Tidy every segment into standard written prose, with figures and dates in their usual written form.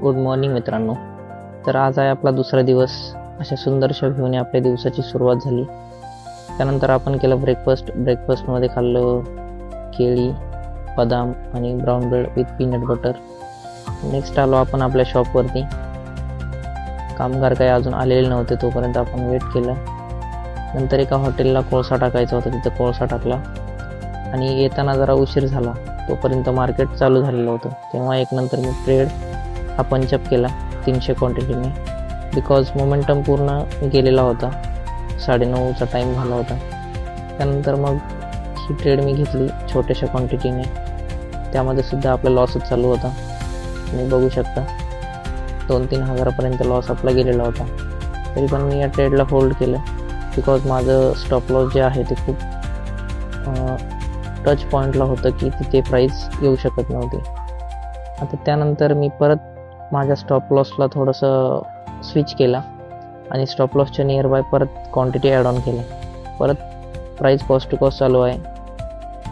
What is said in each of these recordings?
Good morning मित्रांनो. तर आज आहे आपला दुसरा दिवस. अशा सुंदरशा व्ह्यूने आपल्या दिवसाची सुरुवात झाली. त्यानंतर आपण केलं ब्रेकफास्टमध्ये खाल्लं केळी, बदाम आणि brown bread with peanut butter. Next आलो आपण आपल्या शॉपवरती. कामगार काही अजून आलेले नव्हते, तोपर्यंत आपण वेट केला. नंतर एका हॉटेलला कोळसा टाकायचा होता, तिथं कोळसा टाकला आणि येताना जरा उशीर झाला. तोपर्यंत मार्केट चालू झालेलं होतं. तेव्हा एक नंतर मी ट्रेड हा पंचअप केला 300 क्वांटिटीने, बिकॉज मोमेंटम पूर्ण गेलेला होता. 9:30चा टाईम झाला होता. त्यानंतर मग ही ट्रेड मी घेतली छोट्याशा क्वांटिटीने. त्यामध्ये सुद्धा आपला लॉसच चालू होता. तुम्ही बघू शकता 2-3 हजारापर्यंत लॉस आपला गेलेला होता. तरी पण मी या ट्रेडला होल्ड केलं, बिकॉज माझं स्टॉप लॉस जे आहे ते खूप टच पॉईंटला होतं की तिथे प्राईस येऊ शकत नव्हती. आता त्यानंतर मी परत माझ्या स्टॉप लॉसला थोडंसं स्विच केला आणि स्टॉप लॉसच्या नियर बाय परत क्वांटिटी ॲड ऑन केल्या. परत प्राईस कॉस्ट टू कॉस्ट चालू आहे.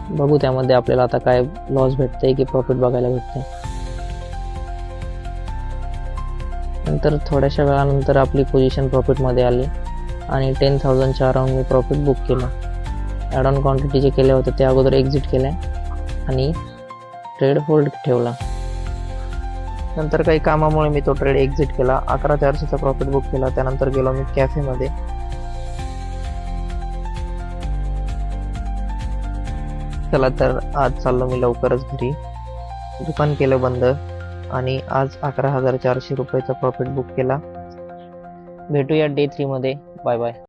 बघू त्यामध्ये आपल्याला आता काय लॉस भेटतं आहे की प्रॉफिट बघायला भेटतं आहे. नंतर थोड्याशा वेळानंतर आपली पोझिशन प्रॉफिटमध्ये आली आणि 10,000च्या अराउंड मी प्रॉफिट बुक केलं. ॲड ऑन क्वांटिटी जे केले होते ते अगोदर एक्झिट केल्या आणि ट्रेड होल्ड ठेवला. नंतर काही कामामुळे मी तो ट्रेड एक्झिट केला. 11,400चा प्रॉफिट बुक केला. त्यानंतर गेलो मी कॅफेमध्ये. चला तर आज चाललो मी लवकरच घरी. दुकान केलं बंद आणि आज 11,400 रुपयाचा प्रॉफिट बुक केला. भेटूया डे 3 मध्ये. Bye bye.